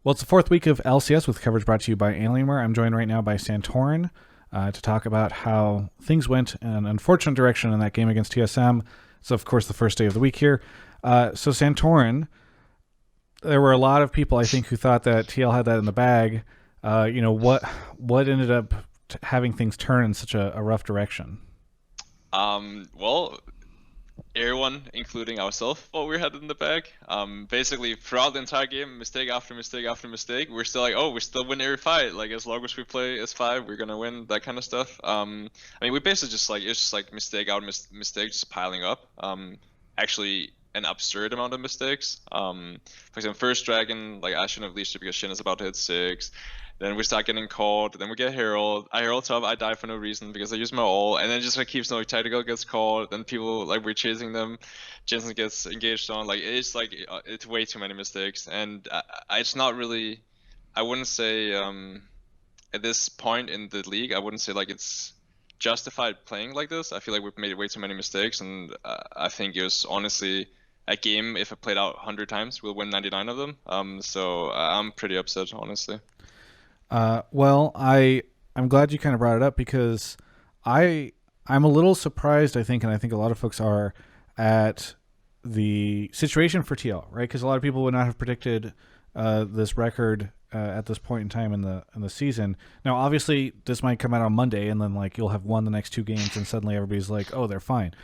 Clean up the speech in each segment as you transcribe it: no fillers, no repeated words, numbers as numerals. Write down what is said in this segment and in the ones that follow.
Well, it's the fourth week of LCS with coverage brought to you by Alienware. I'm joined right now by Santorin to talk about how things went in an unfortunate direction in that game against TSM. So, of course, the first day of the week here. So, Santorin, there were a lot of people, I think, who thought that TL had that in the bag. What ended up having things turn in such a rough direction? Well, everyone, including ourselves, thought we had it in the bag. Basically, throughout the entire game, mistake after mistake after mistake, we're still like, oh, we still win every fight. Like, as long as we play as five, we're gonna win, that kind of stuff. I mean, we basically just like, it's just like mistake out mistake just piling up. Actually, an absurd amount of mistakes. For example, first dragon, like, I shouldn't have leashed it because Shin is about to hit 6. Then we start getting called. Then we get Herald. I Herald top. I die for no reason because I use my ult. And then just like keeps knowing tactical gets called. Then people like we're chasing them. Jensen gets engaged on. Like it's way too many mistakes. And it's not really. I wouldn't say at this point in the league. I wouldn't say like it's justified playing like this. I feel like we've made way too many mistakes. And I think it was honestly a game. If it played out 100 times, we'll win 99 of them. So I'm pretty upset, honestly. I'm glad you kind of brought it up because I I'm a little surprised. I think, and I think a lot of folks are at the situation for TL, right? Because a lot of people would not have predicted this record at this point in time in the season. Now, obviously, this might come out on Monday, and then like you'll have won the next two games, and suddenly everybody's like, "Oh, they're fine."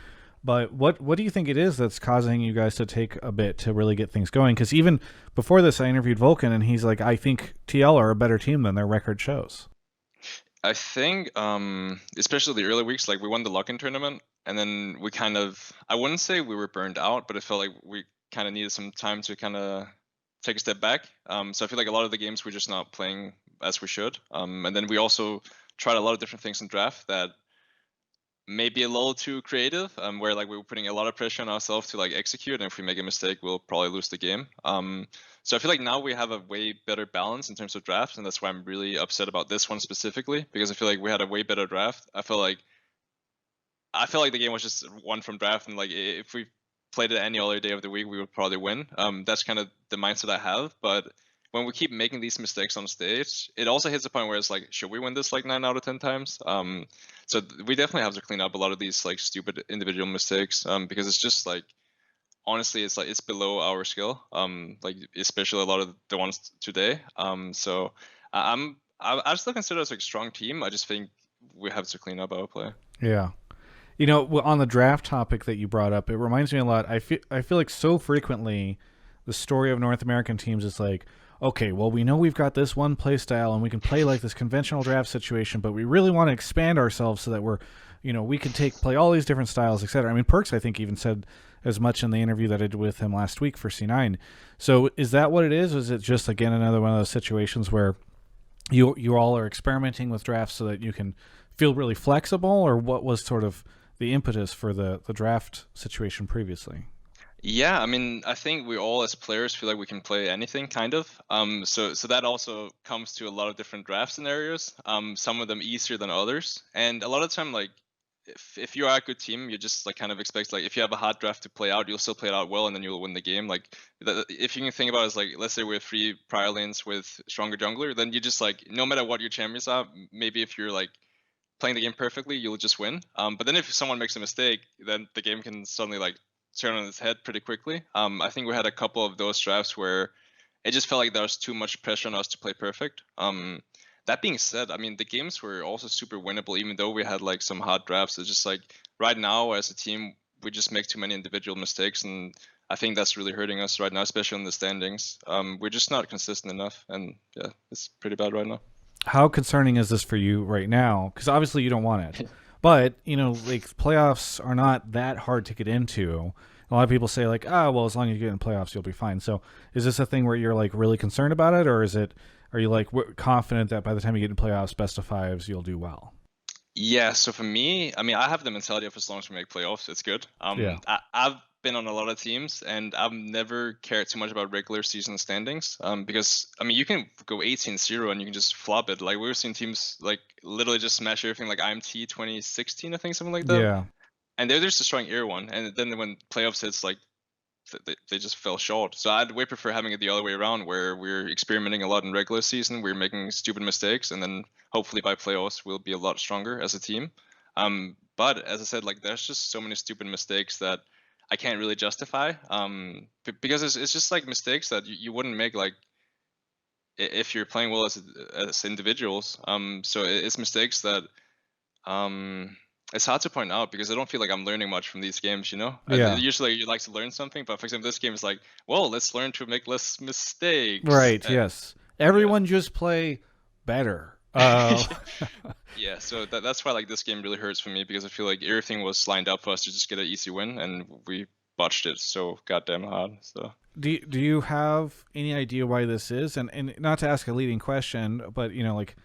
But what do you think it is that's causing you guys to take a bit to really get things going? Because even before this, I interviewed Vulcan, and he's like, "I think TL are a better team than their record shows." I think, especially the early weeks, like we won the lock-in tournament, and then we kind of, I wouldn't say we were burned out, but it felt like we kind of needed some time to kind of take a step back. So I feel like a lot of the games we're just not playing as we should. And then we also tried a lot of different things in draft that maybe a little too creative, where like we were putting a lot of pressure on ourselves to like execute, and if we make a mistake, we'll probably lose the game. So I feel like now we have a way better balance in terms of drafts, and that's why I'm really upset about this one specifically, because I feel like we had a way better draft. I feel like the game was just won from draft, and like if we played it any other day of the week, we would probably win. That's kind of the mindset I have, but when we keep making these mistakes on stage, it also hits a point where it's like, should we win this like 9 out of 10 times? So we definitely have to clean up a lot of these like stupid individual mistakes, because it's just like, honestly, it's like it's below our skill, like especially a lot of the ones today. So I still consider us like a strong team. I just think we have to clean up our play. Yeah. You know, on the draft topic that you brought up, it reminds me a lot. I feel like so frequently the story of North American teams is like, okay, well, we know we've got this one play style and we can play like this conventional draft situation, but we really want to expand ourselves so that we can play all these different styles, etc. I mean, Perks, I think, even said as much in the interview that I did with him last week for C9. So is that what it is? Or is it just, again, another one of those situations where you all are experimenting with drafts so that you can feel really flexible, or what was sort of the impetus for the draft situation previously? Yeah, I mean, I think we all as players feel like we can play anything, kind of. So that also comes to a lot of different draft scenarios. Some of them easier than others, and a lot of time, like if you are a good team, you just like kind of expect like if you have a hard draft to play out, you'll still play it out well, and then you'll win the game. Like if you can think about it as like, let's say we have 3 prior lanes with stronger jungler, then you just like no matter what your champions are, maybe if you're like playing the game perfectly, you'll just win. But then if someone makes a mistake, then the game can suddenly like turn on its head pretty quickly. I think we had a couple of those drafts where it just felt like there was too much pressure on us to play perfect. That being said, I mean the games were also super winnable, even though we had like some hard drafts. It's just like right now as a team, we just make too many individual mistakes, and I think that's really hurting us right now, especially in the standings. We're just not consistent enough, and yeah, it's pretty bad right now. How concerning is this for you right now? Because obviously you don't want it, but like playoffs are not that hard to get into. A lot of people say like, ah, well, as long as you get in playoffs, you'll be fine. So, is this a thing where you're like really concerned about it, or are you like confident that by the time you get in playoffs, best of fives, you'll do well? Yeah, so for me, I mean, I have the mentality of as long as we make playoffs, it's good. Yeah. I've been on a lot of teams, and I've never cared too much about regular season standings. Because I mean, you can go 18-0 and you can just flop it. Like we've seen teams like literally just smash everything, like IMT 2016, I think, something like that. Yeah. And they're just destroying everyone. And then when playoffs hits, like they just fell short. So I'd way prefer having it the other way around, where we're experimenting a lot in regular season, we're making stupid mistakes, and then hopefully by playoffs we'll be a lot stronger as a team. But as I said, like there's just so many stupid mistakes that I can't really justify. Because it's just like mistakes that you wouldn't make like if you're playing well as individuals. So it's mistakes that it's hard to point out because I don't feel like I'm learning much from these games, you know? Yeah. Usually you like to learn something, but for example, this game is like, well, let's learn to make less mistakes. Right. Yes. Yeah. Everyone just play better. Yeah, so that's why like this game really hurts for me because I feel like everything was lined up for us to just get an easy win, and we botched it so goddamn hard. So Do you have any idea why this is? And not to ask a leading question, but you know, like,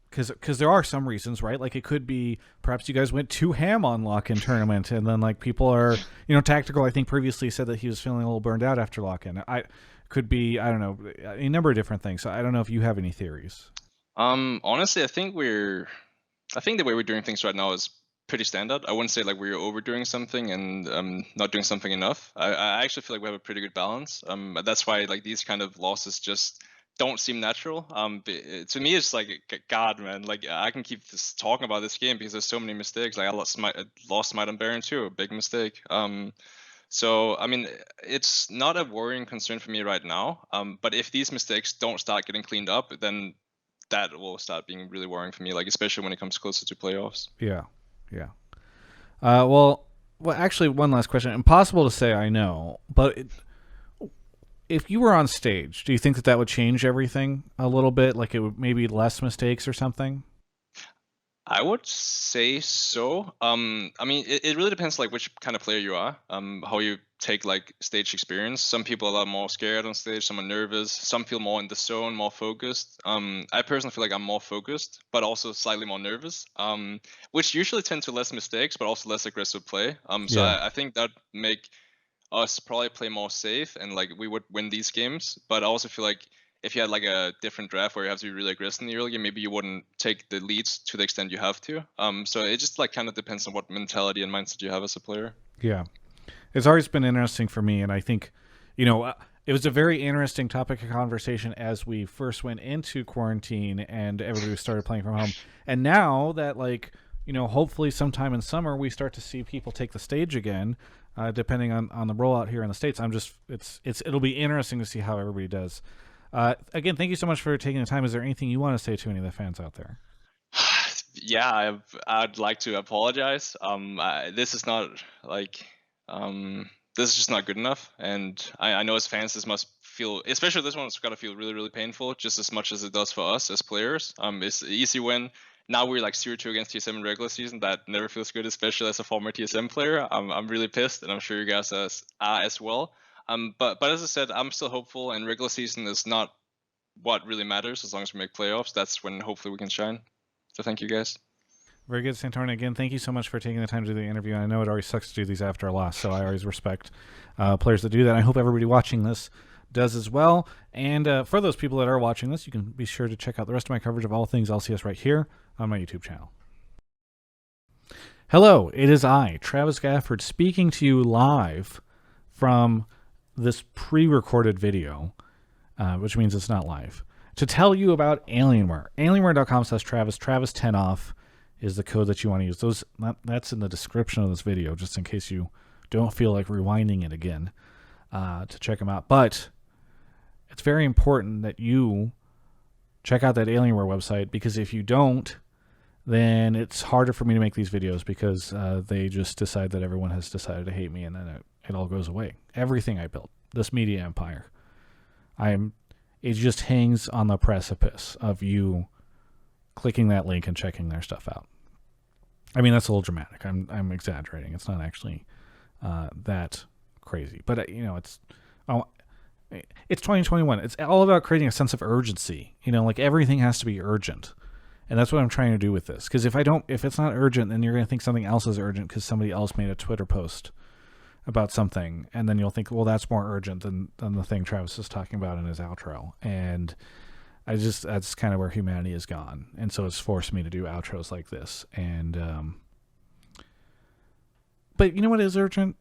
because there are some reasons, right? Like it could be perhaps you guys went too ham on lock-in tournament, and then like people are, you know, tactical. I think previously said that he was feeling a little burned out after lock-in. I could be, I don't know, a number of different things. So I don't know if you have any theories. honestly, I think the way we're doing things right now is pretty standard. I wouldn't say like we're overdoing something and not doing something enough. I actually feel like we have a pretty good balance. That's why like these kind of losses just don't seem natural. To me, it's like God, man. Like I can keep just talking about this game because there's so many mistakes. Like I lost Smite on Baron too, a big mistake. So I mean, it's not a worrying concern for me right now. But if these mistakes don't start getting cleaned up, then that will start being really worrying for me. Like especially when it comes closer to playoffs. Yeah, yeah. Well, actually, one last question. Impossible to say, I know, but if you were on stage, do you think that would change everything a little bit? Like it would maybe less mistakes or something? I would say so. I mean, it really depends like which kind of player you are. How you take like stage experience. Some people are a lot more scared on stage. Some are nervous. Some feel more in the zone, more focused. I personally feel like I'm more focused, but also slightly more nervous. Which usually tend to less mistakes, but also less aggressive play. So Yeah. I think that make us probably play more safe and like we would win these games. But I also feel like if you had like a different draft where you have to be really aggressive in the early game, maybe you wouldn't take the leads to the extent you have to. So it just like kind of depends on what mentality and mindset you have as a player. Yeah. It's always been interesting for me, and I think, you know, it was a very interesting topic of conversation as we first went into quarantine and everybody started playing from home. And now that, like, you know, hopefully sometime in summer we start to see people take the stage again, depending on the rollout here in the States. It'll be interesting to see how everybody does. Again, thank you so much for taking the time. Is there anything you want to say to any of the fans out there? Yeah, I'd like to apologize. This is not like this is just not good enough, and I know as fans this must feel, especially this one's got to feel really really painful, just as much as it does for us as players. It's an easy win. Now we're like 0-2 against TSM in regular season. That never feels good, especially as a former TSM player. I'm really pissed, and I'm sure you guys are as well. But as I said, I'm still hopeful, and regular season is not what really matters. As long as we make playoffs, that's when hopefully we can shine. So thank you guys. Very good, Santorin. Again, thank you so much for taking the time to do the interview. I know it always sucks to do these after a loss, so I always respect players that do that. I hope everybody watching this does as well. And for those people that are watching this, you can be sure to check out the rest of my coverage of all things LCS right here on my YouTube channel. Hello, it is I, Travis Gafford, speaking to you live from this pre-recorded video, which means it's not live, to tell you about Alienware. Alienware.com/Travis, Travis10off is the code that you want to use. That's in the description of this video, just in case you don't feel like rewinding it again to check them out. But it's very important that you check out that Alienware website, because if you don't, then it's harder for me to make these videos, because they just decide that everyone has decided to hate me, and then it all goes away. Everything I built, this media empire, it just hangs on the precipice of you clicking that link and checking their stuff out. I mean, that's a little dramatic. I'm exaggerating. It's not actually that crazy, but you know, it's 2021. It's all about creating a sense of urgency. You know, like everything has to be urgent, and that's what I'm trying to do with this. Because if it's not urgent, then you're going to think something else is urgent because somebody else made a Twitter post about something, and then you'll think, well, that's more urgent than the thing Travis is talking about in his outro. And that's kind of where humanity has gone, and so it's forced me to do outros like this. And but you know what is urgent?